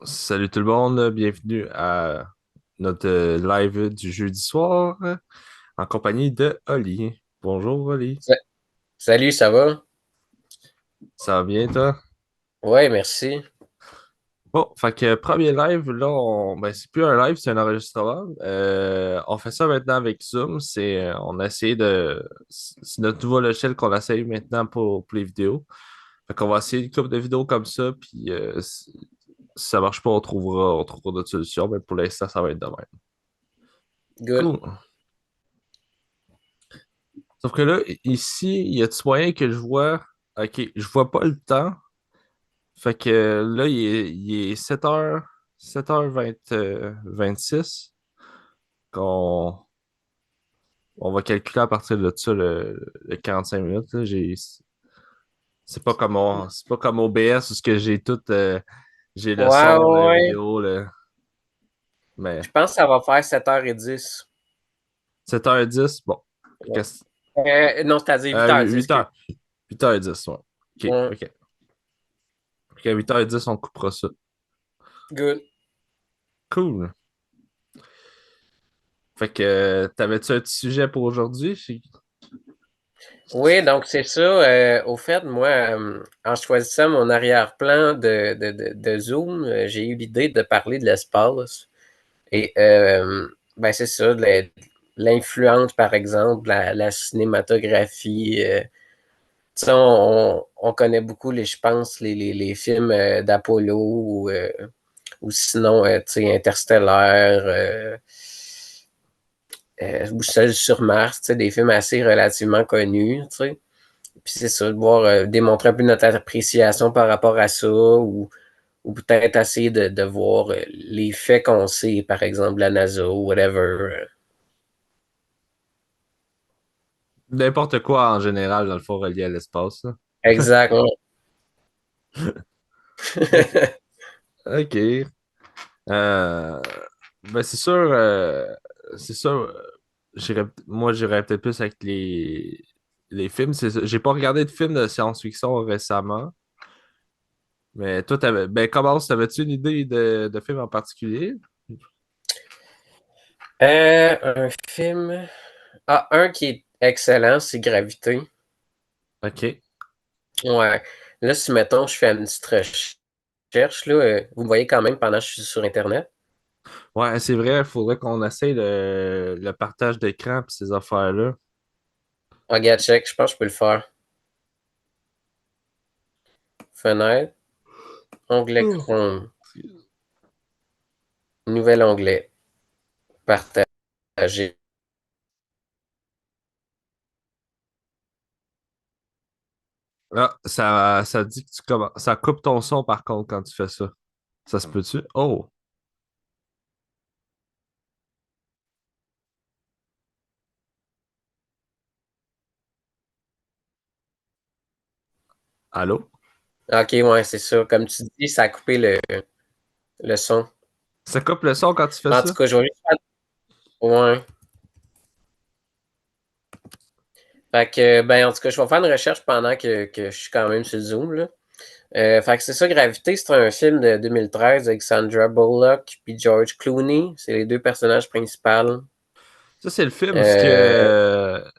Salut tout le monde, bienvenue à notre live du jeudi soir en compagnie de Oli. Bonjour Oli, Sa- Salut, ça va? ça va bien toi? Ouais, merci. Bon, fait que premier live, là, c'est plus un live, c'est un enregistrement. On fait ça maintenant avec Zoom, on a essayé c'est notre nouveau logiciel qu'on essaye maintenant pour les vidéos. Fait qu'on va essayer une couple de vidéos comme ça, puis si ça marche pas, on trouvera d'autres solutions, mais pour l'instant, ça va être de même. Good. Cool. Sauf que là, ici, il y a-tu moyen que je vois. Ok, je vois pas le temps. Fait que là, il est 7h26 qu'on on va calculer à partir de ça le 45 minutes. Là. C'est pas comme OBS où ce que j'ai tout. J'ai le Ouais, son, la ouais. vidéo, mais Je pense que ça va faire 7h10. 7h10, bon. Ouais. Qu'est-ce- Non, c'est-à-dire 8h10, Huit excuse. heures 8h10, ouais. Ok, Ouais. ok. Ok, à 8h10, on coupera ça. Good. Cool. Fait que, t'avais-tu un petit sujet pour aujourd'hui? Oui, donc c'est ça. Au fait, moi, en choisissant mon arrière-plan de Zoom, j'ai eu l'idée de parler de l'espace. Et ben c'est ça, l'influence, par exemple, la cinématographie. Tu sais, on connaît beaucoup, je pense, les films d'Apollo ou sinon, tu sais, Interstellaire ou Seul sur Mars, tu sais, des films assez relativement connus, tu sais. Puis c'est ça, de voir, démontrer un peu notre appréciation par rapport à ça ou peut-être essayer de voir les faits qu'on sait, par exemple, la NASA ou whatever. N'importe quoi en général, dans le fond, relié à l'espace, là. Exactement. Ok. Ok. Euh, c'est sûr, moi, j'irais peut-être plus avec les films. J'ai pas regardé de films de science-fiction récemment, mais toi, commence, t'avais-tu une idée de film en particulier? Un film. Ah, un qui est excellent, c'est Gravité. Ok. Ouais. Là, si mettons, je fais une petite recherche, là, vous me voyez quand même pendant que je suis sur Internet. Ouais, c'est vrai, il faudrait qu'on essaye le partage d'écran et ces affaires-là. Regarde, check, je pense que je peux le faire. Fenêtre, onglet Oh. Chrome, nouvel onglet, partager. Ah, ça dit que ça coupe ton son par contre quand tu fais ça. Ça se peut-tu? Oh, allô? Ok, ouais, c'est ça. Comme tu dis, ça a coupé le son. Ça coupe le son quand tu fais En tout ça? cas, je vais juste faire. Ouais. Fait que, ben, en tout cas, je vais faire une recherche pendant que je suis quand même sur Zoom, là. Fait que c'est ça, Gravité, c'est un film de 2013 avec Sandra Bullock puis George Clooney. C'est les deux personnages principaux. Ça, c'est le film où ce Euh, que.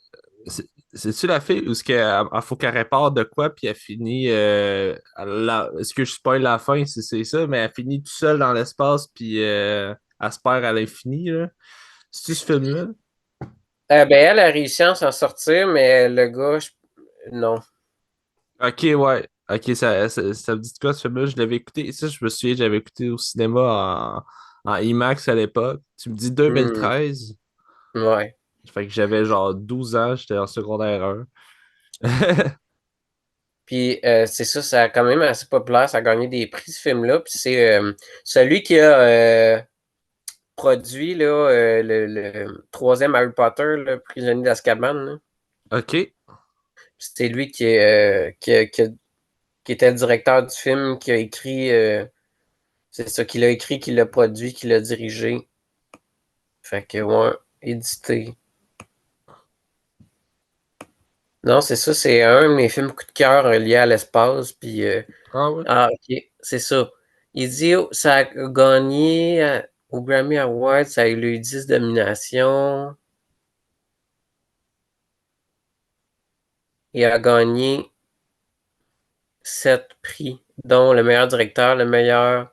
C'est-tu la fille où ce que elle faut qu'elle répare de quoi puis elle finit. Est-ce que je spoil la fin si c'est ça, mais elle finit tout seule dans l'espace puis elle se perd à l'infini, là. C'est-tu ce film-là? ben, elle a réussi à s'en sortir, mais le gars, non. Ok, ouais. Ok, ça me dit de quoi ce film-là? Je l'avais écouté. Ça, je me souviens, j'avais écouté au cinéma en IMAX à l'époque. Tu me dis Hmm, 2013. ouais. Fait que j'avais genre 12 ans, j'étais en secondaire 1. Puis c'est ça, ça a quand même assez populaire. Ça a gagné des prix, ce film-là. Puis c'est celui qui a produit là, le troisième Harry Potter, le prisonnier d'Azkaban, là. Ok. C'est lui qui était le directeur du film, qui a écrit. C'est ça, qu'il a écrit, qu'il l'a produit, qu'il l'a dirigé. Fait que, ouais, édité. Non, c'est ça, c'est un de mes films coup de cœur liés à l'espace. Puis, Ah ouais. ah, ok, c'est ça. Il dit ça a gagné au Grammy Awards, ça a eu 10 nominations. Il a gagné 7 prix, dont le meilleur directeur, la meilleure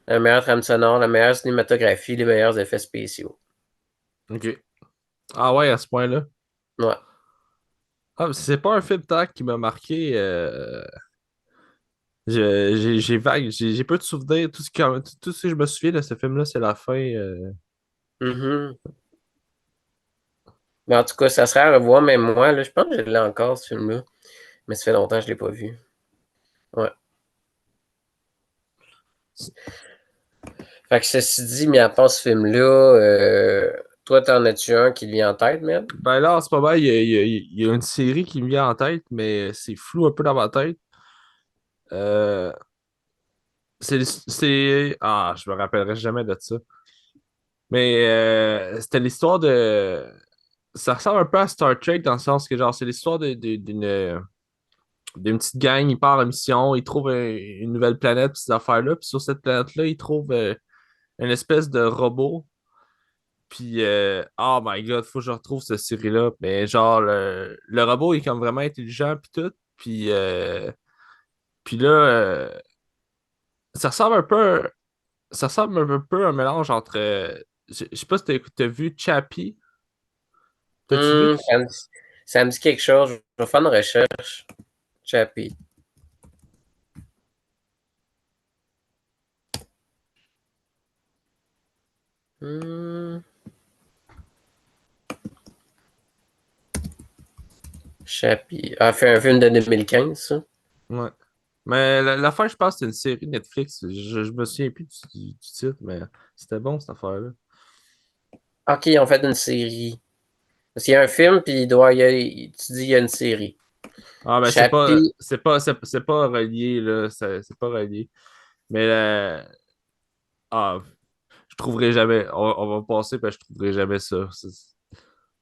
trame sonore, la meilleure cinématographie, les meilleurs effets spéciaux. Ok. Ah ouais, à ce point-là. Ouais. Ah, c'est pas un film tant qui m'a marqué. J'ai vague, j'ai peu de souvenirs. Tout ce que je me souviens de ce film-là, c'est la fin. Mhm. Mais en tout cas, ça serait à revoir, même moi, là, je pense que je l'ai encore, ce film-là. Mais ça fait longtemps que je ne l'ai pas vu. Ouais. Fait que ceci dit, mais à part ce film-là, toi, t'en as-tu un qui te vient en tête, même? Ben là, en ce moment, il y a une série qui me vient en tête, mais c'est flou un peu dans ma tête. Euh, Ah, je me rappellerai jamais de ça. Mais c'était l'histoire de. Ça ressemble un peu à Star Trek dans le sens que, genre, c'est l'histoire d'une petite gang. Ils partent en mission, ils trouvent une nouvelle planète, pis ces affaires-là. Puis sur cette planète-là, ils trouvent une espèce de robot. Puis, oh my god, faut que je retrouve cette série-là. Mais genre, le robot est comme vraiment intelligent, puis tout. Puis là, ça ressemble un peu, ça ressemble un peu à un mélange entre. Je sais pas si t'as vu Chappie. T'as-tu vu? Hmm, ça me dit quelque chose. Je vais faire une recherche. Chappie. Hmm, Chappie. Ah, fait un film de 2015, ça. Ouais. Mais la fin, je pense que c'est une série Netflix. Je me souviens plus du titre, mais c'était bon cette affaire-là. Ok, ils ont fait une série. Parce qu'il y a un film, puis tu dis il y a une série. Ah, ben Chappie. c'est pas relié, là. C'est pas relié. Mais ah, je trouverai jamais. On va passer, puis je trouverai jamais ça.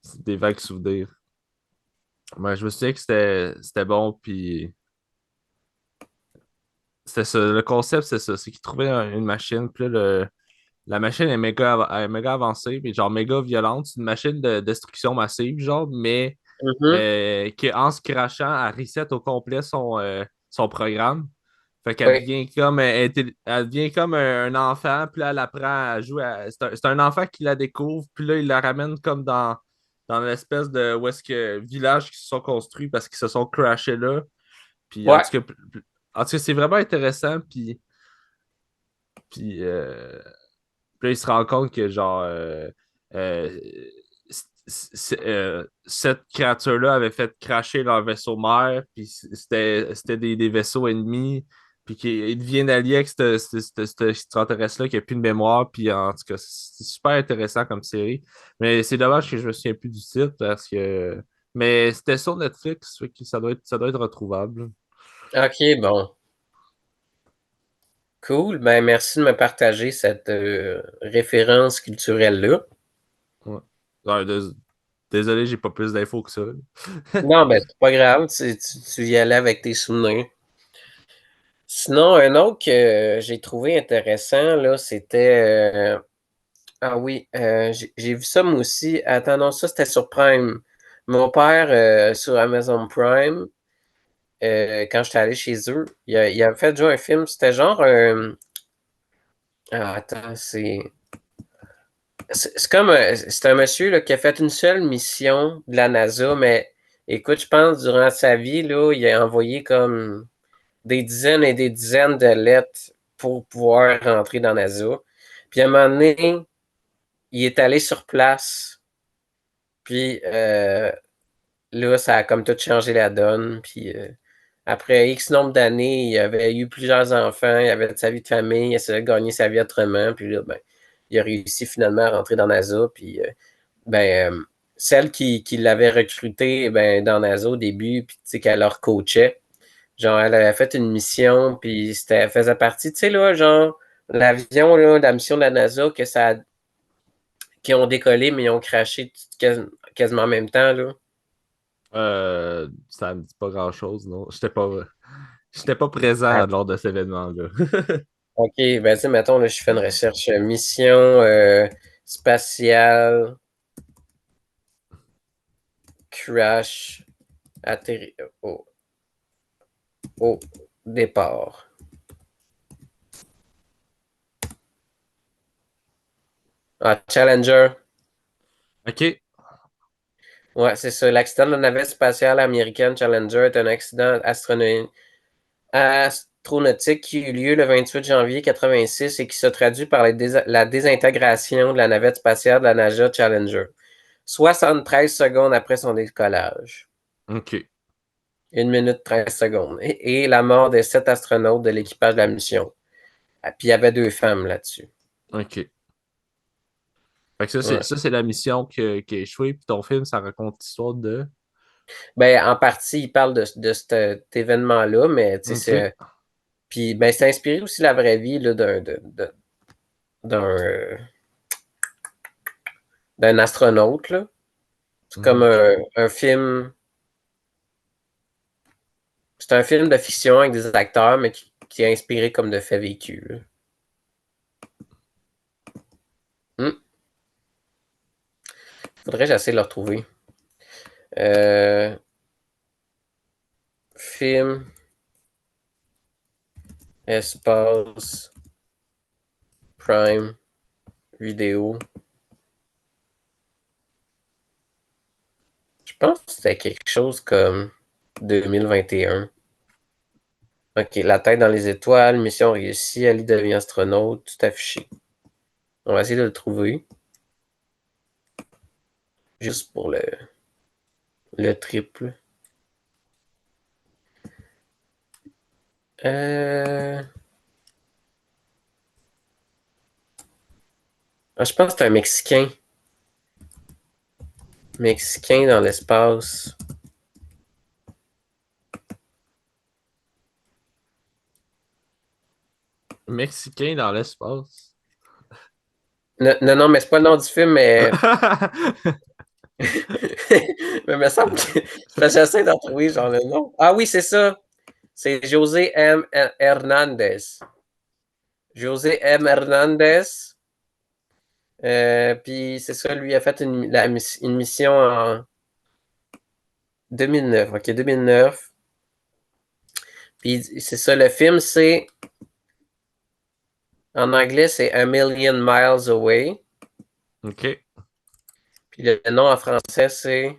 C'est des vagues souvenirs. Mais je me souviens que c'était bon, puis c'était ça. Le concept, c'est ça. C'est qu'ils trouvaient une machine, puis là, la machine est elle est méga avancée, puis genre méga violente. C'est une machine de destruction massive, genre, mais Mhm. qui, en se crachant, elle reset au complet son programme. Fait qu'elle Oui. devient comme, elle devient comme un enfant, puis là, elle apprend à jouer. C'est un enfant qui la découvre, puis là, il la ramène comme dans l'espèce de où est-ce que village qui se sont construits parce qu'ils se sont crashés là. Puis Ouais. en tout cas, c'est vraiment intéressant. Puis, puis, il se rend compte que, genre, euh, cette créature-là avait fait cracher leur vaisseau mère, puis c'était des vaisseaux ennemis, puis qu'ils deviennent alliés avec cet extraterrestre-là qui n'a plus de mémoire, puis en tout cas, c'est super intéressant comme série. Mais c'est dommage que je me souviens plus du titre, parce que. Mais c'était sur Netflix, fait que ça doit être retrouvable. Ok, bon. Cool. Ben, merci de me partager cette référence culturelle-là. Ouais. Ouais, désolé, j'ai pas plus d'infos que ça. Non, ben, c'est pas grave. Tu y allais avec tes souvenirs. Sinon, un autre que j'ai trouvé intéressant, là, c'était. Ah oui, j'ai vu ça moi aussi. Attends, non, ça c'était sur Prime. Mon père, sur Amazon Prime, quand j'étais allé chez eux, il avait fait jouer un film. C'était genre un. Ah, attends, c'est comme. C'est un monsieur là, qui a fait une seule mission de la NASA, mais écoute, je pense durant sa vie, là, il a envoyé comme des dizaines et des dizaines de lettres pour pouvoir rentrer dans la NASA. Puis à un moment donné, il est allé sur place. Puis là, ça a comme tout changé la donne. Puis après X nombre d'années, il avait eu plusieurs enfants, il avait sa vie de famille, il essayait de gagner sa vie autrement. Puis là, ben, il a réussi finalement à rentrer dans NASA. Puis ben, celle qui l'avait recruté ben, dans NASA au début, puis tu sais, qu'elle leur coachait, genre, elle avait fait une mission, puis c'était faisait partie, tu sais, là, genre, l'avion, là, la mission de la NASA, qui ont décollé, mais ils ont craché quasiment en même temps, là. Ça me dit pas grand-chose, non. J'étais pas présent Ah, lors de cet événement-là. OK, ben tu sais, mettons, là, je fais une recherche. Mission spatiale, crash, atterri au, au départ. Ah, Challenger. OK. Ouais, c'est ça. L'accident de la navette spatiale américaine Challenger est un accident astronautique qui eut lieu le 28 janvier 86 et qui se traduit par la désintégration de la navette spatiale de la NASA Challenger, 73 secondes après son décollage. OK. 1 minute 13 secondes. Et la mort de 7 astronautes de l'équipage de la mission. Ah, puis il y avait 2 femmes là-dessus. OK. Fait que ça, Ouais. c'est la mission qui a échoué. Puis ton film, ça raconte l'histoire de. Ben, en partie, il parle de cet événement-là, mais tu sais, OK. puis ben, c'est inspiré aussi de la vraie vie là, d'un d'un astronaute. Là. C'est comme Mhm. un film. C'est un film de fiction avec des acteurs, mais qui est inspiré comme de faits vécus. Là. Faudrait que j'essaie de le retrouver. Euh, film, espace, prime, vidéo. Je pense que c'était quelque chose comme 2021. OK, la tête dans les étoiles, mission réussie, Ali devient astronaute, tout affiché. On va essayer de le trouver, juste pour le triple. Euh... Ah, je pense que c'est un Mexicain. Mexicain dans l'espace. Mexicain dans l'espace. Non, non, non, mais c'est pas le nom du film, mais. Mais il me semble que. J'essaie d'en trouver, genre le nom. Ah oui, c'est ça. C'est José M. Hernandez. José M. Hernandez. Puis c'est ça, lui a fait une mission en 2009. OK, 2009. Puis c'est ça, le film, c'est. En anglais, c'est A Million Miles Away. OK. Puis le nom en français, c'est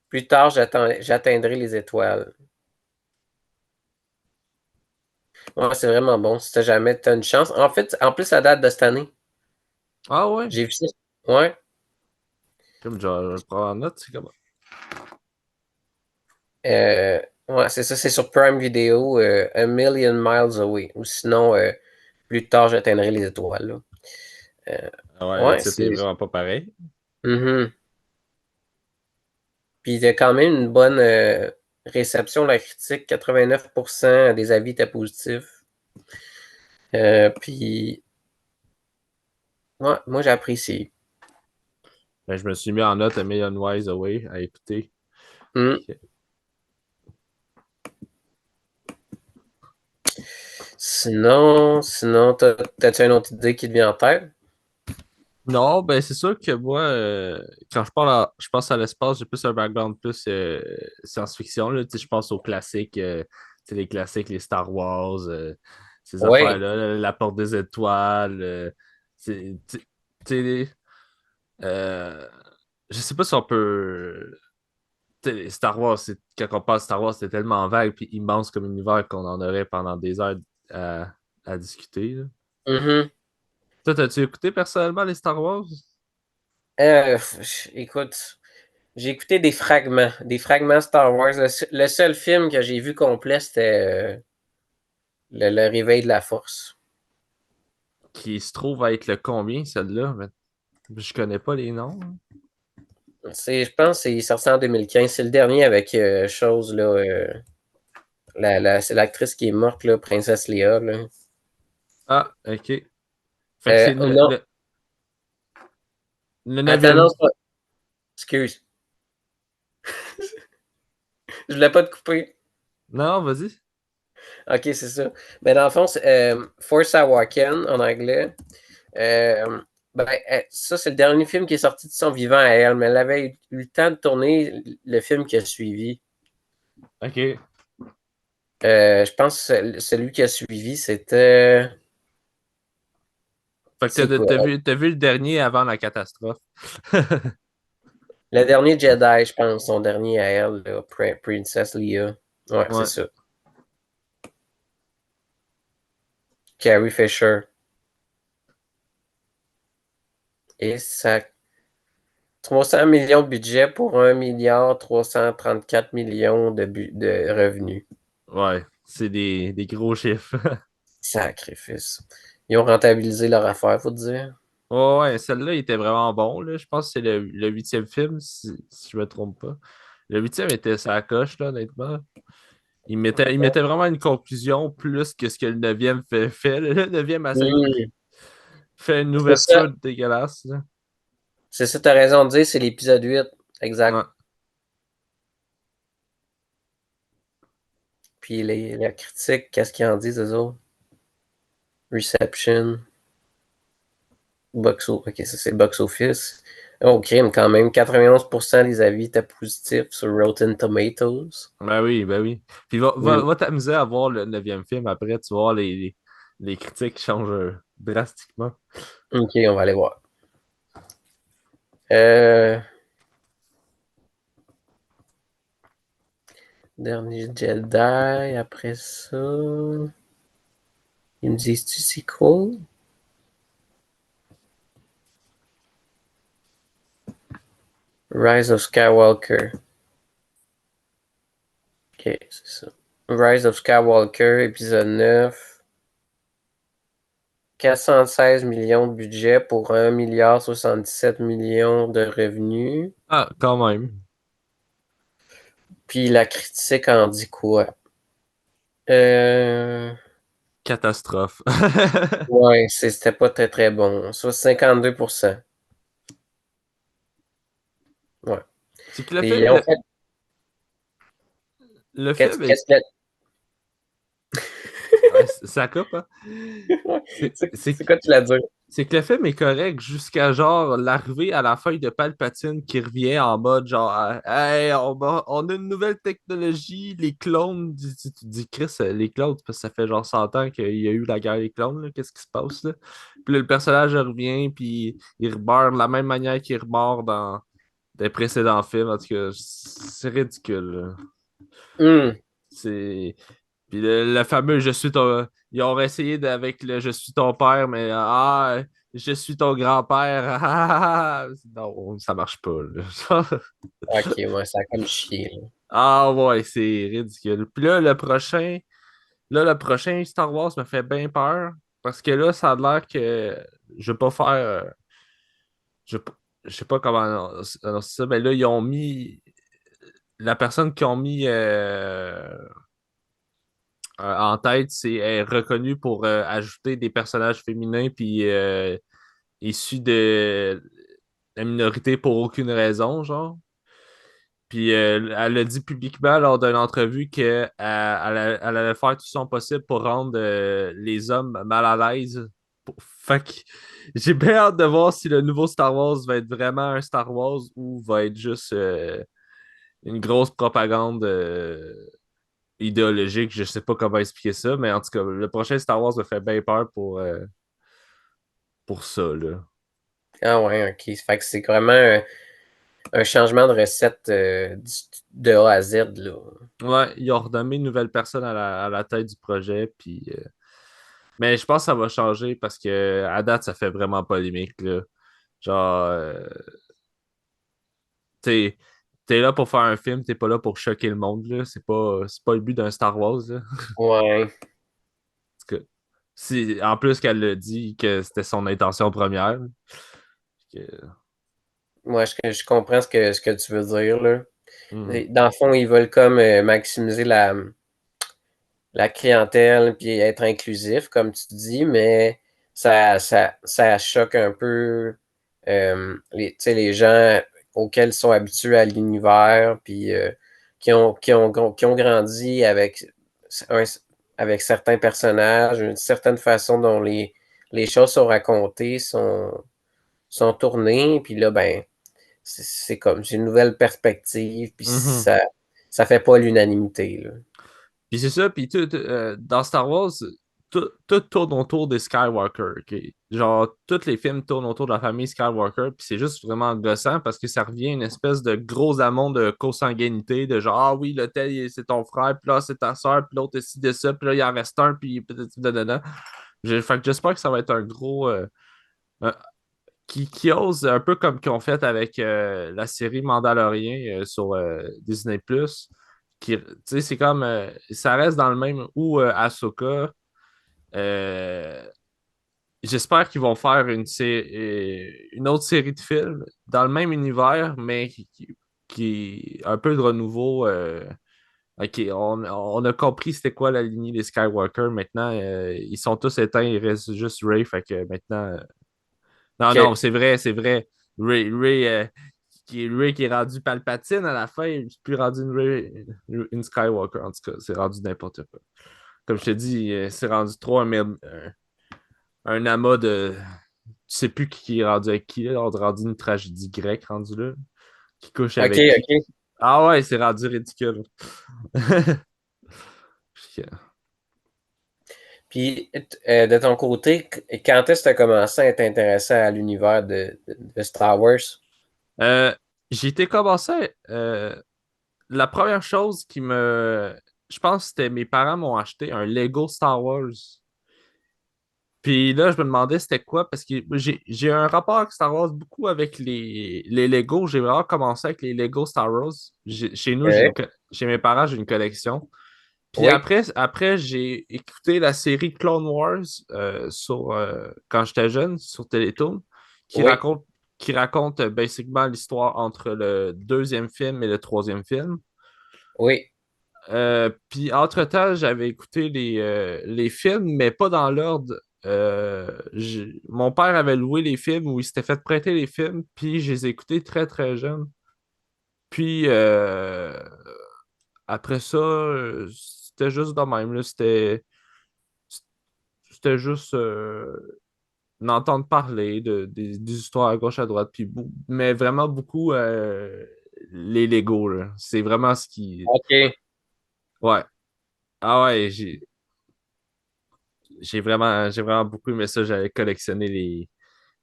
Plus tard, j'atteindrai les étoiles. Ouais, c'est vraiment bon. Si t'as jamais t'as une chance. En fait, en plus, ça date de cette année. Ah ouais. J'ai vu ça. Ouais. Comme je vais le prendre en note, c'est comment. Ouais, c'est ça, c'est sur Prime Video, A Million Miles Away. Ou sinon, plus tard, j'atteindrai les étoiles. Là. Euh, Ah ouais, le ouais, titre est vraiment pas pareil. Mhm. Puis il y a quand même une bonne réception de la critique. 89% des avis étaient positifs. Puis, ouais, moi, j'apprécie. Ben, je me suis mis en note A Million Ways Away à écouter. Mm. Sinon, t'as-tu une autre idée qui te vient en tête? Non, ben c'est sûr que moi, quand je pense à l'espace, j'ai plus un background plus science-fiction. Là. Tu sais, je pense aux classiques, tu sais, les classiques, les Star Wars, ces Oui. affaires-là, la Porte des Étoiles. Tu sais, euh, je sais pas si on peut. Tu sais, Star Wars, quand on parle de Star Wars, c'est tellement vague puis immense comme univers qu'on en aurait pendant des heures à discuter. Là. Mhm. Toi, t'as-tu écouté personnellement les Star Wars? Écoute, j'ai écouté des fragments Star Wars. Le seul film que j'ai vu complet, c'était le Réveil de la Force. Qui se trouve à être le combien, celle-là? Mais je connais pas les noms. Hein. Je pense que c'est sorti en 2015. C'est le dernier avec chose, là. C'est l'actrice qui est morte, là, Princesse Léa, là. Ah, ok. Fait que c'est Oh non, le attends, non, neuvième. c'est pas. Excuse, je voulais pas te couper. Non, vas-y. Ok, c'est ça. Mais dans le fond, c'est Force Awakens en anglais. Euh, ben, ça, c'est le dernier film qui est sorti de son vivant à elle, mais elle avait eu le temps de tourner le film qui a suivi. OK. Je pense que celui qui a suivi, c'était. Fait que C'est quoi? t'as vu le dernier avant la catastrophe. Le dernier Jedi, je pense, son dernier à elle, là, Princess Leia. Ouais, c'est Ouais. ça. Carrie Fisher. Et ça 300 millions de budget pour 1,334 milliard de revenus. Ouais. C'est des gros chiffres. Sacrifice. Ils ont rentabilisé leur affaire, faut te dire. Ouais, ouais, celle-là était vraiment bon, là. Je pense que c'est le huitième film, si je me trompe pas. Le huitième était sa coche, là, honnêtement. Il mettait vraiment une conclusion plus que ce que le neuvième fait. Le neuvième essaye Hmm. fait une C'est ça. ouverture dégueulasse, là. C'est ça, t'as raison de dire, c'est l'épisode 8. Exact. Ouais. Puis la critique, qu'est-ce qu'ils en disent, eux autres? Reception, ok, ça c'est box office. Oh, crime, quand même. 91% des avis étaient positifs sur Rotten Tomatoes. Ben oui, ben oui. Puis Hmm. va t'amuser à voir le neuvième film après, tu vas voir les critiques changent drastiquement. Ok, on va aller voir. Euh, Dernier Jedi, après ça. Ils me disent-tu c'est cool? Rise of Skywalker. Ok, c'est ça. Rise of Skywalker, épisode 9. 416 millions de budget pour 1,77 milliard de revenus. Ah, quand même. Puis la critique en dit quoi? Euh, Catastrophe. ouais, c'était pas très très bon. Soit 52%. Ouais. C'est que Puis en fait, le qu'est-ce film est. que Ouais, ça coupe, hein? C'est c'est quoi tu l'as dit? C'est que le film est correct jusqu'à genre l'arrivée à la fin de Palpatine qui revient en mode genre hey, on a une nouvelle technologie, les clones, tu dis Chris, les clones, parce que ça fait genre 100 ans qu'il y a eu la guerre des clones, là, qu'est-ce qui se passe là? Puis là, le personnage revient, puis il meurt de la même manière qu'il meurt dans des précédents films, en tout cas, c'est ridicule, là. Hmm. C'est. Puis le fameux je suis ton. Ils ont essayé avec le je suis ton père, mais je suis ton grand-père. Non, ça marche pas, là. Ok, ouais, ça a comme chier, là. Ah ouais, c'est ridicule. Puis là, le prochain Star Wars me fait bien peur. Parce que là, ça a l'air que je vais pas faire. Je, je sais pas comment annoncer ça, mais là, ils ont mis. La personne qui ont mis en tête, c'est elle est reconnue pour ajouter des personnages féminins puis issus de la minorité pour aucune raison, genre. Puis elle a dit publiquement lors d'une entrevue qu'elle allait faire tout son possible pour rendre les hommes mal à l'aise. Fait que j'ai bien hâte de voir si le nouveau Star Wars va être vraiment un Star Wars ou va être juste une grosse propagande idéologique, je sais pas comment expliquer ça, mais en tout cas, le prochain Star Wars me fait bien peur pour ça, là. Ah ouais, ok. Fait que c'est vraiment un changement de recette de A à Z, là. Ouais, ils ont renommé une nouvelle personne à la tête du projet, puis... Mais je pense que ça va changer parce que à date, ça fait vraiment polémique, là. Genre, t'es, t'es là pour faire un film, t'es pas là pour choquer le monde, là. C'est pas le but d'un Star Wars, là. Ouais. Parce que, en plus qu'elle l'a dit que c'était son intention première. Que- Moi, je comprends ce que tu veux dire, là. Mhm. Dans le fond, ils veulent comme maximiser la clientèle puis être inclusif, comme tu dis, mais ça choque un peu tu sais, les gens auxquels ils sont habitués à l'univers, puis qui ont grandi un, avec certains personnages, une certaine façon dont les choses sont racontées, sont tournées, puis là, ben, c'est comme c'est une nouvelle perspective, puis Mhm. ça fait pas l'unanimité, là. Puis c'est ça, puis dans Star Wars, tout tourne autour des Skywalker, ok? Genre, tous les films tournent autour de la famille Skywalker, puis c'est juste vraiment gossant parce que ça revient à une espèce de gros amour de consanguinité, de genre, ah oui, le tel, c'est ton frère, puis là, c'est ta soeur, puis l'autre, c'est ci, de ça, puis là, il en reste un, puis peut-être, fait que j'espère que ça va être un gros, un- qui ose, un peu comme qu'ils ont fait avec la série Mandalorian sur Disney+. Tu sais, c'est comme, ça reste dans le même, ou Ahsoka. euh, J'espère qu'ils vont faire une autre série de films dans le même univers, mais qui un peu de renouveau. Ok, on a compris c'était quoi la lignée des Skywalker. Maintenant, ils sont tous éteints, il reste juste Rey. Fait que maintenant, non, non, OK. c'est vrai, c'est vrai. Ray qui est rendu Palpatine à la fin, il n'est plus rendu une Skywalker, en tout cas. C'est rendu n'importe quoi. Comme je te dis, c'est rendu trop un amas de. Tu sais plus qui est rendu avec qui, là. On est rendu une tragédie grecque rendu là. Qui couche OK, avec qui. OK. Ah ouais, c'est rendu ridicule. Puis, de ton côté, quand est-ce que tu as commencé à t'intéresser à l'univers de Star Wars? Euh, j'ai été commencé. La première chose qui me. Je pense que c'était mes parents m'ont acheté un Lego Star Wars. Puis là, je me demandais c'était quoi, parce que j'ai un rapport avec Star Wars beaucoup avec les Lego. J'ai vraiment commencé avec les Lego Star Wars. Chez nous, OK. chez mes parents, j'ai une collection. Puis Oui, après j'ai écouté la série Clone Wars quand j'étais jeune sur Télétoon, qui oui, raconte, qui raconte basiquement l'histoire entre le deuxième film et le troisième film. oui. Puis entre-temps, j'avais écouté les films, mais pas dans l'ordre. Mon père avait loué les films ou il s'était fait prêter les films, puis je les ai écoutés très très jeunes. Puis après ça, c'était juste de même, là. C'était juste d'entendre parler des histoires à gauche à droite, puis mais vraiment beaucoup les Lego, là. C'est vraiment ce qui. OK. Ouais. Ah ouais, j'ai vraiment beaucoup aimé ça. J'avais collectionné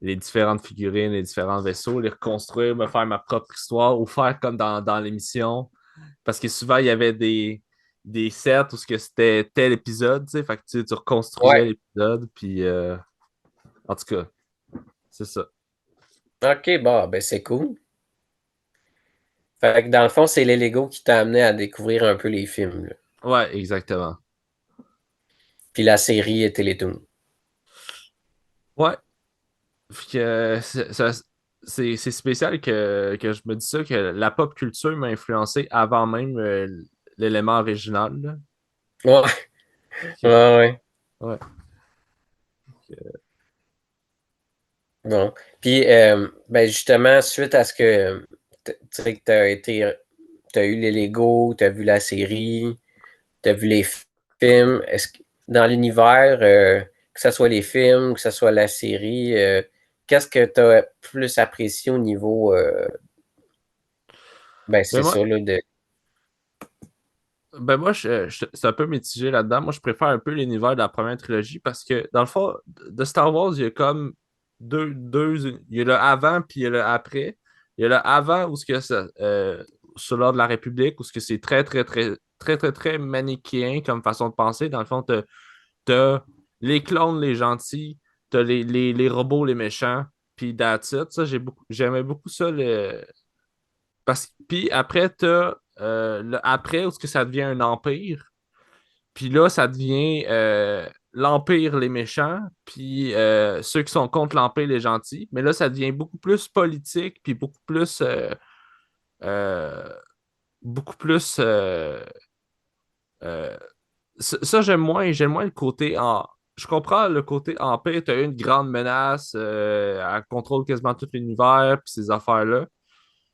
les différentes figurines, les différents vaisseaux, les reconstruire, me faire ma propre histoire ou faire comme dans l'émission. Parce que souvent, il y avait des sets où c'était tel épisode, tu sais, fait que tu Ouais. reconstruisais l'épisode, puis en tout cas, c'est ça. OK, bon, ben c'est cool. Fait que dans le fond, c'est les Lego qui t'a amené à découvrir un peu les films, là. Ouais, exactement. Puis la série et Télétoon. Ouais, puis que c'est spécial que je me dis ça, que la pop culture m'a influencé avant même l'élément original, là. Ouais, ouais, Que- ouais. ouais. Bon. Puis, ben justement, suite à ce que tu sais que t'as eu les Lego, t'as vu la série, t'as vu les films, est-ce que dans l'univers, que ce soit les films, que ce soit la série, qu'est-ce que t'as plus apprécié au niveau, ben Ben c'est moi, ça, là, de. Ben moi, c'est un peu mitigé là-dedans. Moi, je préfère un peu l'univers de la première trilogie parce que, dans le fond, de Star Wars, il y a comme il y a le avant puis il y a le après. Il y a le avant où ce que ça, sur l'ordre de la République, où ce que c'est très, très, très, très, très, très manichéen comme façon de penser. Dans le fond, t'as les clones, les gentils, t'as les robots, les méchants, puis that's it. Ça, j'aimais beaucoup ça, puis après, t'as le après, où est-ce que ça devient un empire. Puis là, ça devient l'empire, les méchants, puis ceux qui sont contre l'empire, les gentils. Mais là, ça devient beaucoup plus politique, puis euh, beaucoup plus. Euh, ça, j'aime moins le côté Je comprends le côté empire, tu as une grande menace, elle contrôle quasiment tout l'univers, puis ces affaires-là.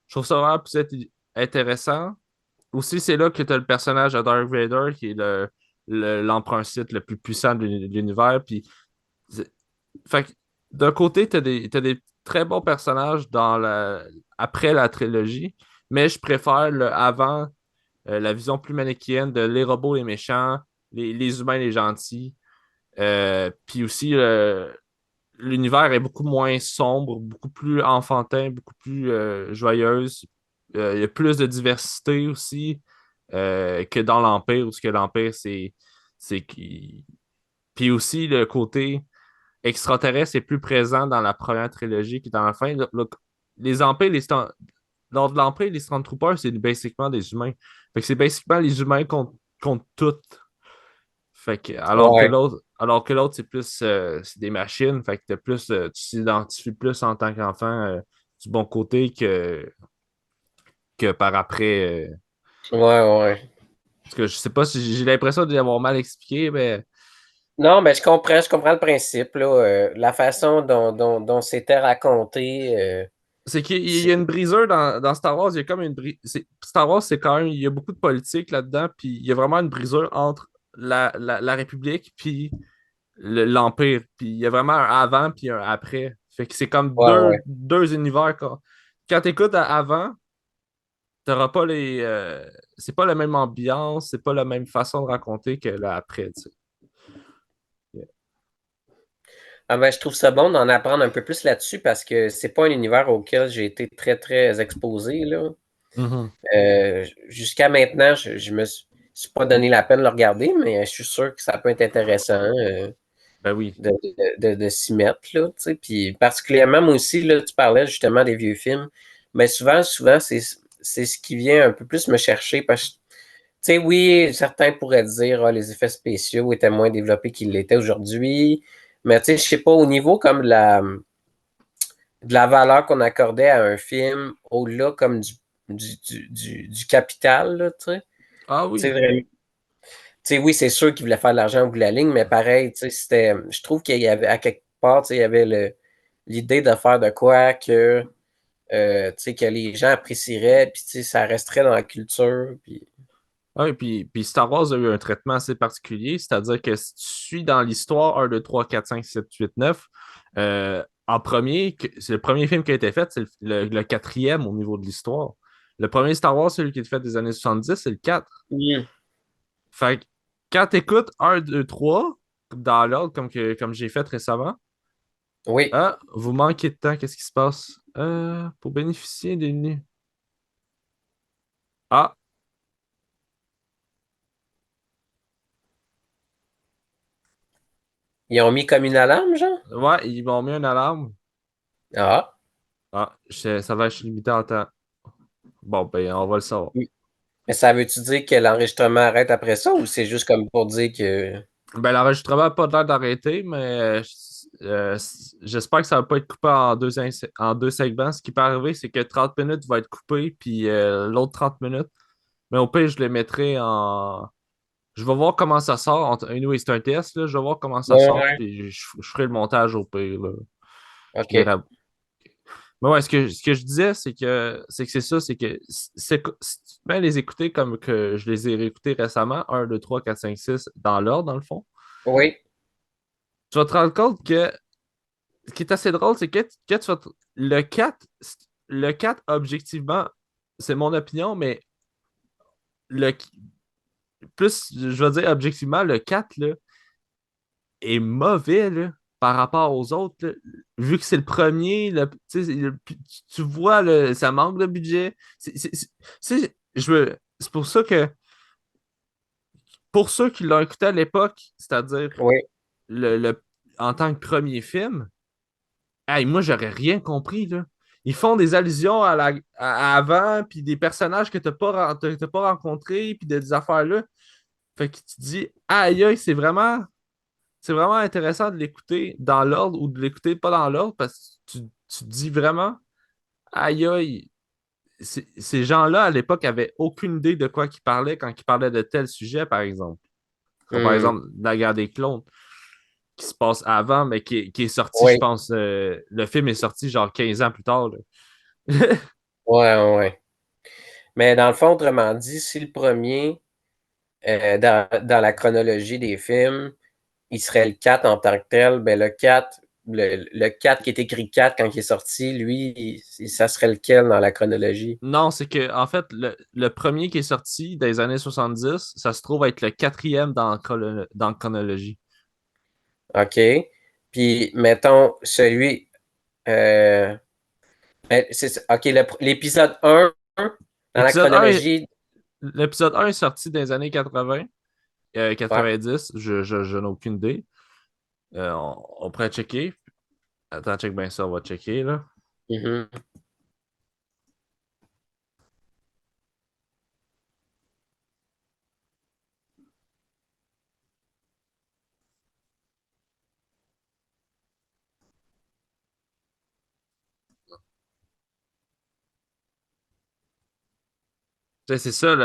Je trouve ça vraiment plus intéressant. Aussi, c'est là que tu as le personnage de Darth Vader qui est l'emprunt site le plus puissant de l'univers. Puis, fait que, d'un côté, t'as des très bons personnages après la trilogie, mais je préfère le avant, la vision plus manichéenne de les robots, les méchants, les humains, les gentils. Puis aussi, l'univers est beaucoup moins sombre, beaucoup plus enfantin, beaucoup plus joyeuse. Il y a plus de diversité aussi que dans l'Empire, où ce que l'Empire, c'est qui. Puis aussi, le côté extraterrestre est plus présent dans la première trilogie que dans la fin. Les Empires, lors de l'Empire, les Stormtroopers, c'est basiquement des humains. Fait que c'est basiquement les humains contre tout. Fait que, Ouais. alors que l'autre, c'est plus c'est des machines. Fait que tu t'identifies plus en tant qu'enfant du bon côté que par après. Ouais, ouais. Parce que je sais pas si j'ai l'impression de l'avoir mal expliqué, mais Non, mais je comprends le principe, là. La façon dont c'était raconté, c'est qu'il y a c'est. une briseur dans Star Wars. Il y a comme Star Wars, c'est quand même. Il y a beaucoup de politique là-dedans. Puis il y a vraiment une briseur entre la République puis l'Empire. Puis il y a vraiment un avant puis un après. Fait que c'est comme Ouais, ouais. deux univers. Quand tu écoutes avant, t'auras pas c'est pas la même ambiance, c'est pas la même façon de raconter que là après, tu sais. Ah ben, je trouve ça bon d'en apprendre un peu plus là-dessus parce que c'est pas un univers auquel j'ai été très, très exposé, là. Mhm. Jusqu'à maintenant, je me suis pas donné la peine de le regarder, mais je suis sûr que ça peut être intéressant Ben oui. de s'y mettre, là, tu sais. Puis particulièrement, moi aussi, là, tu parlais justement des vieux films, mais souvent, c'est ce qui vient un peu plus me chercher parce que, tu sais, oui, certains pourraient dire, ah, les effets spéciaux étaient moins développés qu'ils l'étaient aujourd'hui, mais tu sais, je sais pas, au niveau comme de la valeur qu'on accordait à un film, au-delà comme du capital, là, tu sais. Ah Tu sais, oui. vraiment. Tu sais, oui, c'est sûr qu'ils voulaient faire de l'argent au bout de la ligne, mais pareil, tu sais, je trouve qu'il y avait, à quelque part, tu sais, il y avait l'idée de faire de quoi tu sais, que les gens apprécieraient, puis tu sais, ça resterait dans la culture, puis Ah oui, puis Star Wars a eu un traitement assez particulier, c'est-à-dire que si tu suis dans l'histoire 1, 2, 3, 4, 5, 7, 8, 9, en premier, c'est le premier film qui a été fait, c'est le quatrième au niveau de l'histoire. Le premier Star Wars, celui qui a été fait des années 70, c'est le 4. mm. Fait que quand tu écoutes 1, 2, 3, dans l'ordre, comme j'ai fait récemment, Oui, ah, vous manquez de temps, qu'est-ce qui se passe? Pour bénéficier d'une. Ah, ils ont mis comme une alarme, genre? ouais, ils m'ont mis une alarme. Ah, Ah, ça va être limité en temps. Bon, ben, on va le savoir. oui. Mais ça veut-tu dire que l'enregistrement arrête après ça, ou c'est juste comme pour dire que... Ben, l'enregistrement n'a pas l'air d'arrêter, mais j'espère que ça va pas être coupé en deux segments. Ce qui peut arriver, c'est que 30 minutes va être coupé, puis l'autre 30 minutes. Mais au pire, je les mettrai en. Je vais voir comment ça sort. Anyway, c'est un test, là. Je vais voir comment ça Ouais, sort, ouais. puis je ferai le montage au pire, là. Je OK. les rab- Mais ouais, ce que je disais, c'est que c'est ça, c'est que si tu te mets à les écouter comme que je les ai réécoutés récemment, un 2 3 4 5 6 dans l'ordre, dans le fond, Oui, tu vas te rendre compte que ce qui est assez drôle, c'est que le 4 objectivement, c'est mon opinion, mais le plus, je veux dire objectivement, le 4 là, est mauvais là, par rapport aux autres. Là. Vu que c'est le premier, tu sais, tu vois, ça manque de budget. C'est pour ça que, pour ceux qui l'ont écouté à l'époque, c'est-à-dire oui, en tant que premier film, hey, moi, j'aurais rien compris, là. Ils font des allusions avant, puis des personnages que t'as pas rencontrés, puis des affaires là. Fait que tu te dis, aïe, aïe, c'est vraiment intéressant de l'écouter dans l'ordre ou de l'écouter pas dans l'ordre parce que tu te dis vraiment, aïe, aïe, ces gens-là, à l'époque, avaient aucune idée de quoi ils parlaient quand ils parlaient de tel sujet, par exemple. Comme par hmm, exemple, la guerre des clones qui se passe avant, mais qui est sorti, je oui, pense, le film est sorti genre 15 ans plus tard, là. ouais, ouais. Mais dans le fond, autrement dit, si le premier dans la chronologie des films, il serait le 4 en tant que tel. Ben, le 4 qui est écrit 4 quand il est sorti, lui, ça serait lequel dans la chronologie? Non, c'est que, en fait, le premier qui est sorti des années 70, ça se trouve être le quatrième dans la chronologie. OK. Puis, mettons, celui. euh, OK, l'épisode 1 dans la L'épisode 1, chronologie. l'épisode 1 est sorti dans les années 80, Ouais. 90, je n'ai aucune idée. On pourrait checker. Attends, check bien ça, on va checker, là. Mhm. C'est ça,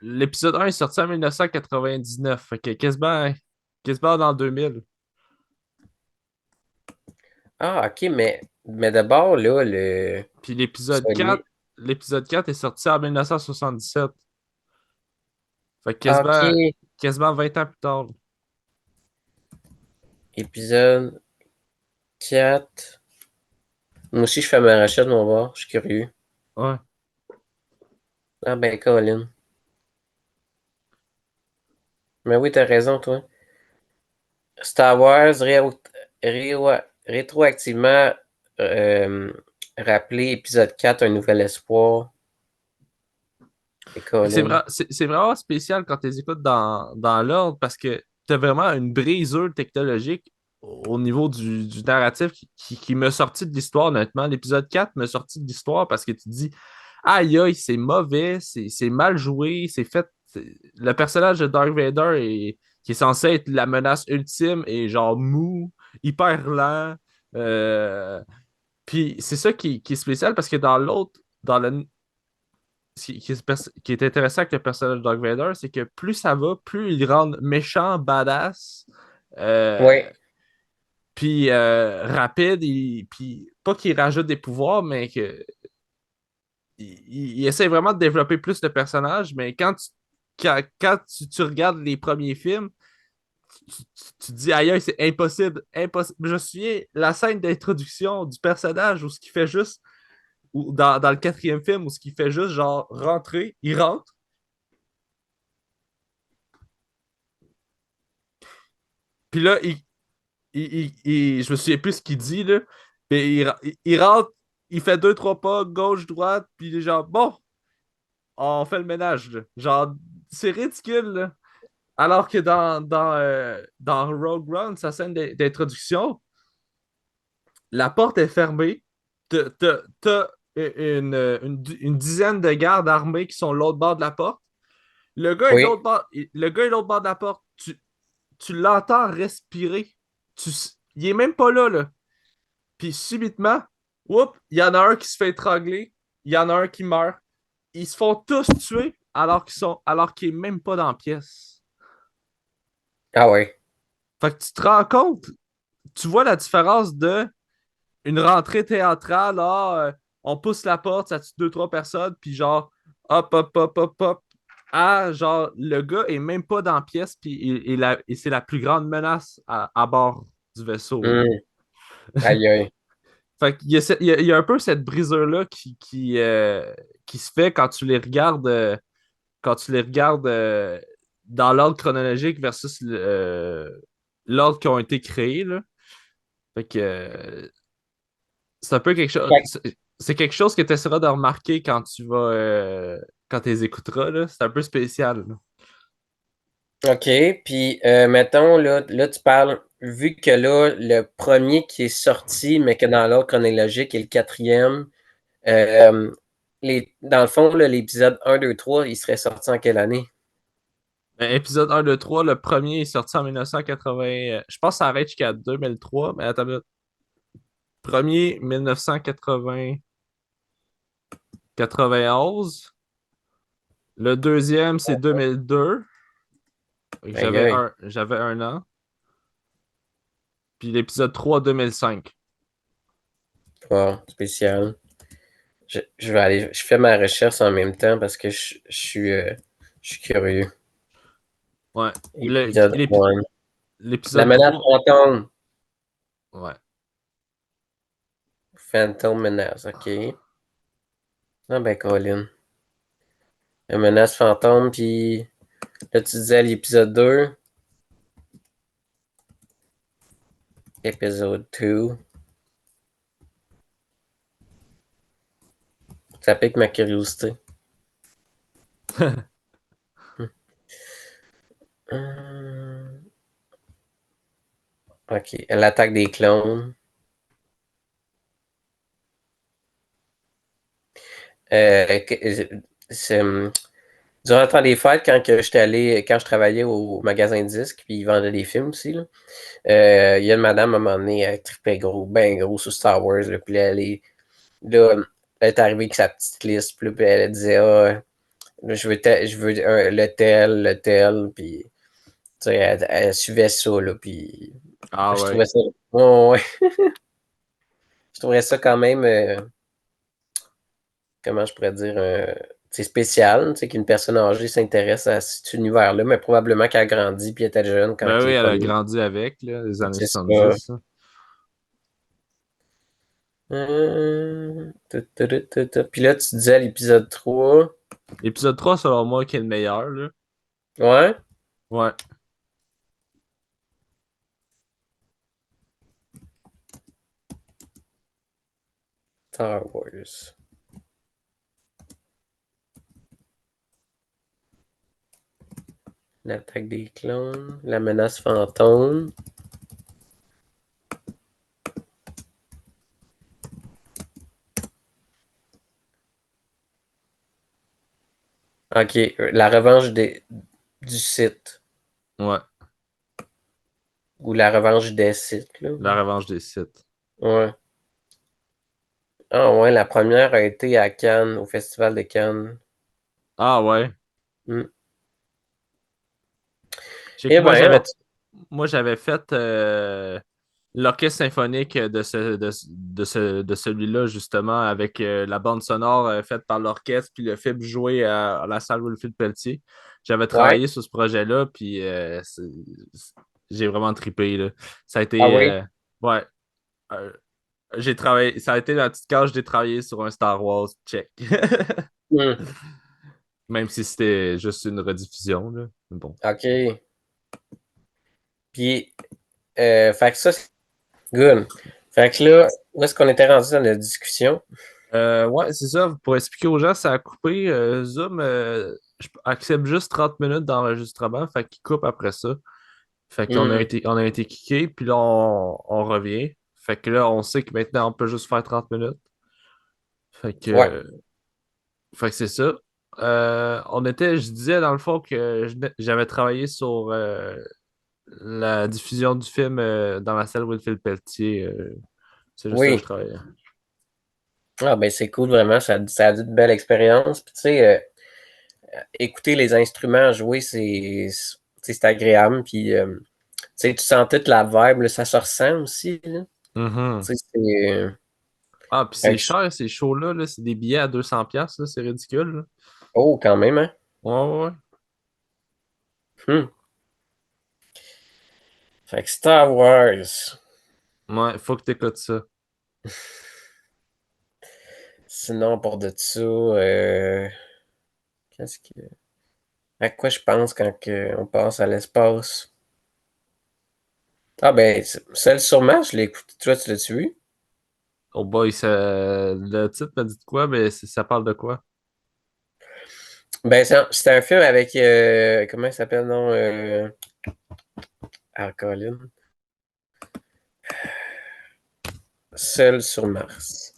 l'épisode 1 est sorti en 1999, fait que quasiment dans le 2000. Ah, OK, mais d'abord, là, Puis celui. l'épisode 4 est sorti en 1977. Fait que OK, quasiment 20 ans plus tard. épisode 4. Moi aussi, je fais ma recherche, mon voir. Je suis curieux. Ouais. Ah, ben, Colin. Mais oui, t'as raison, toi. Star Wars, rétroactivement euh, rappelé épisode 4 Un nouvel espoir. Et Colin. C'est vraiment spécial quand tu les écoutes dans l'ordre parce que tu as vraiment une brisure technologique au niveau du narratif qui m'a sorti de l'histoire, honnêtement. L'épisode 4 m'a sorti de l'histoire parce que tu te dis, aïe aïe, c'est mauvais, c'est mal joué, c'est fait. Le personnage de Darth Vader qui est censé être la menace ultime est genre mou, hyper lent. Euh, Puis c'est ça qui est spécial parce que dans l'autre, dans le, qui est intéressant avec le personnage de Dark Vader, c'est que plus ça va, plus il rend méchant, badass, Oui. puis rapide, puis pas qu'il rajoute des pouvoirs, mais que il essaie vraiment de développer plus le personnage, mais quand tu regardes les premiers films, tu te dis aïe, aïe, c'est impossible, impossible. Je me souviens, la scène d'introduction du personnage où ce qui fait juste, ou dans le quatrième film, où ce qui fait juste genre rentrer, il rentre. Puis là, je me souviens plus ce qu'il dit, là. Mais il rentre, il fait deux, trois pas, gauche, droite, puis il est genre, bon, on fait le ménage, là. Genre, c'est ridicule, là. Alors que dans Rogue One, sa scène d'introduction, la porte est fermée. T'as une dizaine de gardes armés qui sont de l'autre bord de la porte. Oui. Le gars est de l'autre bord de la porte. Tu l'entends respirer. Tu, il est même pas là, là. Puis subitement, whoop, il y en a un qui se fait étrangler, il y en a un qui meurt. Ils se font tous tuer alors qu'il est même pas dans la pièce. Ah oui. Fait que tu te rends compte, tu vois la différence de une rentrée théâtrale, on pousse la porte, ça tue deux, trois personnes, puis genre, hop, hop, hop, hop, hop. Ah, genre, le gars est même pas dans la pièce, puis et c'est la plus grande menace à bord du vaisseau, là. Hmm. Aïe, aïe. Fait qu'il y a, il y a un peu cette brisure-là qui se fait quand tu les regardes dans l'ordre chronologique versus l'ordre qui ont été créés, là. Fait que c'est un peu quelque chose. C'est quelque chose que tu essaieras de remarquer quand tu les écouteras, là. C'est un peu spécial, là. OK, puis mettons, là, tu parles, vu que là, le premier qui est sorti, mais que dans l'ordre chronologique est le quatrième, euh, dans le fond, là, l'épisode 1, 2, 3, il serait sorti en quelle année? Épisode 1, 2, 3, le premier est sorti en 1980. Je pense que ça arrête jusqu'à 2003, mais attends, une minute. Premier, 1980, 91. Le deuxième, c'est 2002. Aïe, aïe. J'avais un an. Puis l'épisode 3, 2005. Bon, spécial. Je vais aller, je fais ma recherche en même temps parce que je suis curieux. Ouais. Épisode 1. La L'épisode menace 3. fantôme. Ouais. Phantom Menace, ok. Ah ben, Colin. La menace fantôme, puis là, tu disais l'épisode 2. Épisode 2. Ça pique ma curiosité. Hum, ok. L'attaque des clones. C'est, durant le temps des fêtes, quand je travaillais au magasin de disques, puis ils vendaient des films aussi, là, il y a une madame à un moment donné, elle tripait gros, ben gros sur Star Wars, là, puis là, là, elle est arrivée avec sa petite liste, puis elle disait, ah, là, je veux le tel, puis tu sais, elle suivait ça, là, puis Ah je ouais. trouvais ça, ouais, ouais, je trouvais ça quand même, comment je pourrais dire, c'est spécial, tu sais, qu'une personne âgée s'intéresse à cet univers-là, mais probablement qu'elle a grandi puis elle était jeune quand Ben il oui, est elle a connu. grandi avec, là, les années C'est ça. 70. Là. Puis là, tu disais à l'épisode 3. L'épisode 3 selon moi, qui est le meilleur, là. Ouais? Ouais. Star Wars. L'attaque des clones. La menace fantôme. Ok, la revanche du site. Ouais. Ou la revanche des sites, là. La revanche des Sith. Ouais. Ah ouais, la première a été à Cannes, au Festival de Cannes. Ah ouais. Hmm. Je sais que Eh ben, moi j'avais fait l'orchestre symphonique de celui-là, justement, avec la bande sonore faite par l'orchestre, puis le film joué à la salle Wilfrid Pelletier. J'avais ouais. travaillé sur ce projet-là, puis j'ai vraiment trippé, là. Ça a Ah été oui. ouais. euh, j'ai travaillé. Ça a été la petite case, j'ai travaillé sur un Star Wars, check. Hmm. Même si c'était juste une rediffusion, là. Mais bon. OK. Puis, fait que ça, c'est good. Fait que là, où est-ce qu'on était rendu dans la discussion? Ouais, c'est ça. Pour expliquer aux gens, ça a coupé. Zoom accepte juste 30 minutes d'enregistrement, fait qu'il coupe après ça. Fait qu'on a Hmm. été kické, puis là, on revient. Fait que là, on sait que maintenant, on peut juste faire 30 minutes. Fait Ouais. que, fait que c'est ça. Je disais dans le fond que j'avais travaillé sur la diffusion du film dans la salle Wilfrid Pelletier. C'est juste ça que je Oui. travaillais. Ah, ben c'est cool, vraiment. Ça a été une belle expérience. Puis, tu sais, écouter les instruments jouer, c'est agréable. Puis, tu sais, tu sens toute la vibe, là, ça se ressent aussi, là. Mhm. Tu sais, c'est. Ah, puis Fait c'est que cher, ces shows-là, là. C'est des billets à 200$, là. C'est ridicule, là. oh, quand même, hein? Ouais, ouais, ouais. Hmm. Fait que Star Wars. Ouais, faut que t'écoutes ça. Sinon, pour de ça, qu'est-ce que. À quoi je pense on passe à l'espace? Ah ben, celle sur Mars, je l'ai écouté. Toi, tu l'as-tu vu? Oh boy, le titre m'a dit de quoi, mais ça parle de quoi? Ben, c'est un film avec, comment il s'appelle, non? Colin. Seul sur Mars.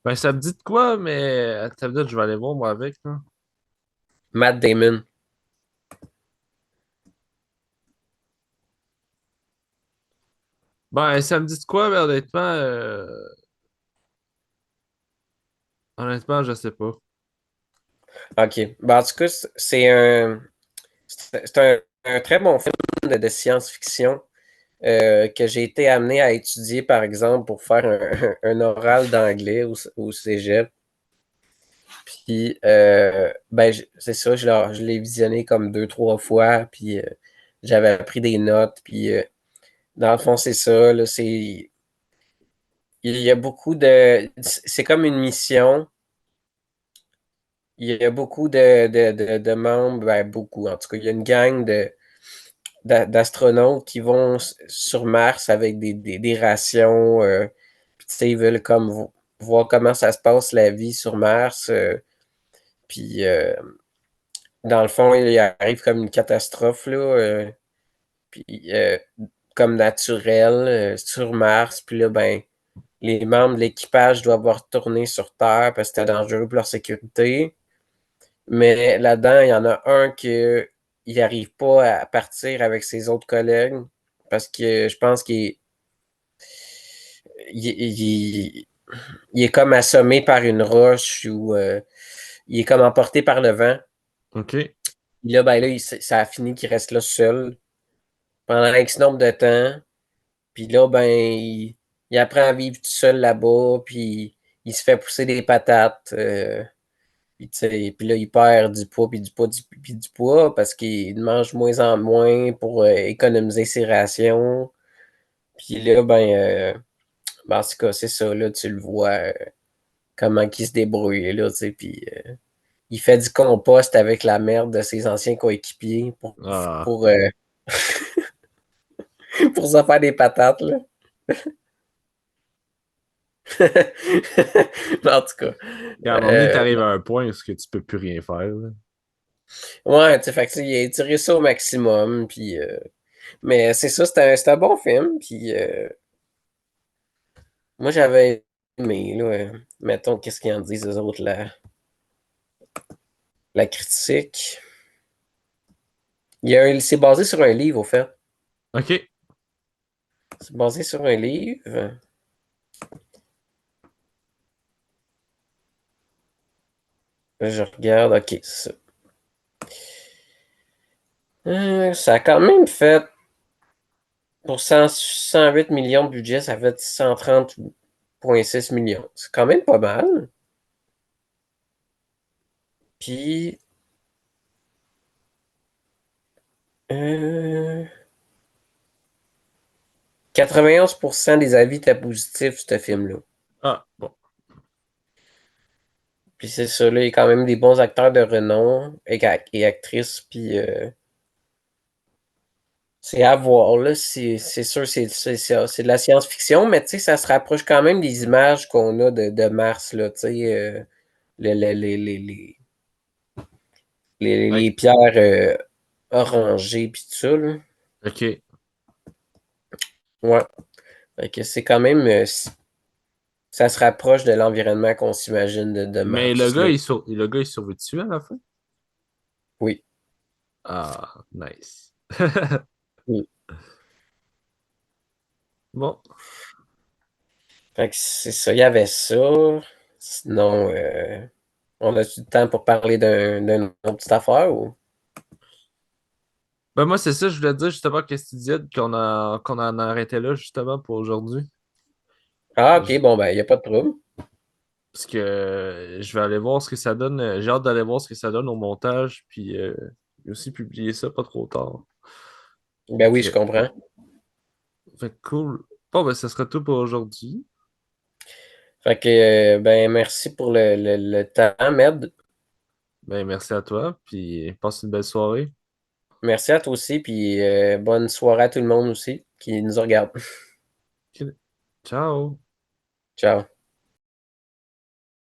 Ben, ça me dit de quoi, mais attends une minute, je vais aller voir, moi, avec, là. Matt Damon. Ben, ça me dit de quoi, mais honnêtement, je sais pas. OK. Ben, en tout cas, c'est un très bon film de science-fiction que j'ai été amené à étudier, par exemple, pour faire un oral d'anglais au cégep. Puis, ben, c'est ça, je l'ai visionné comme deux, trois fois. Puis, j'avais pris des notes, puis dans le fond, c'est ça, là, il y a beaucoup c'est comme une mission. Il y a beaucoup de membres, ben beaucoup, en tout cas, il y a une gang d'astronautes qui vont sur Mars avec des rations, puis tu sais, ils veulent comme voir comment ça se passe la vie sur Mars, puis dans le fond, il arrive comme une catastrophe, là, puis comme naturelle, sur Mars, puis là, ben, les membres de l'équipage doivent retourner sur Terre parce que c'était dangereux pour leur sécurité. Mais là-dedans, il y en a un qui il n'arrive pas à partir avec ses autres collègues parce que je pense il- il est comme assommé par une roche ou il est comme emporté par le vent. OK. Puis là, ben là, ça a fini qu'il reste là seul pendant X nombre de temps. Puis là, ben, il apprend à vivre tout seul là-bas, puis il se fait pousser des patates. Puis, tu sais, puis là, il perd du poids, puis du poids, puis du poids, parce qu'il mange moins en moins pour économiser ses rations. Puis là, ben, en tout cas, c'est ça, là, tu le vois, comment il se débrouille, là, tu sais, puis il fait du compost avec la merde de ses anciens coéquipiers Ah. pour, euh, pour se faire des patates, là. Mais en tout cas, Et à un moment donné, t'arrives non. à un point où ce que tu peux plus rien faire, là. Ouais, tu sais, fait que, tu sais, il a étiré ça au maximum, puis... mais c'est ça, c'est un bon film, puis moi, j'avais aimé, là, mettons, qu'est-ce qu'ils en disent, eux autres, la critique. C'est basé sur un livre, au fait. OK. C'est basé sur un livre. Là, je regarde, OK, c'est ça. Ça a quand même fait, pour 108 millions de budget, ça fait 130,6 millions. C'est quand même pas mal. Puis, euh, 91% des avis étaient positifs, ce film-là. Ah, bon. Puis c'est ça, là, il y a quand même des bons acteurs de renom et actrices, puis c'est à voir, là. C'est sûr, c'est de la science-fiction, mais tu sais, ça se rapproche quand même des images qu'on a de Mars, là, tu sais, le- le- les, les, les, Ouais. les pierres orangées, puis tout ça, là. OK. Ouais. Fait que c'est quand même, ça se rapproche de l'environnement qu'on s'imagine de Mais le Mars, gars, là. le gars, il survit-tu à la fin? Oui. Ah, nice. Oui. Bon. Fait que c'est ça, il y avait ça. Sinon, on a-tu du temps pour parler d'une autre petite affaire ou? Ben moi, c'est ça, je voulais te dire justement qu'est-ce que tu disais qu'on en arrêtait là justement pour aujourd'hui. Ah, Je- ok, bon, ben, il n'y a pas de trouble. Parce que je vais aller voir ce que ça donne. J'ai hâte d'aller voir ce que ça donne au montage, puis aussi publier ça pas trop tard. Ben oui, je Que- comprends. Fait que cool. Bon, ben, ça sera tout pour aujourd'hui. Fait que, ben, merci pour le temps, Med. Ben, merci à toi, puis passe une belle soirée. Merci à toi aussi, puis bonne soirée à tout le monde aussi qui nous regarde. Ok. Ciao! Ciao.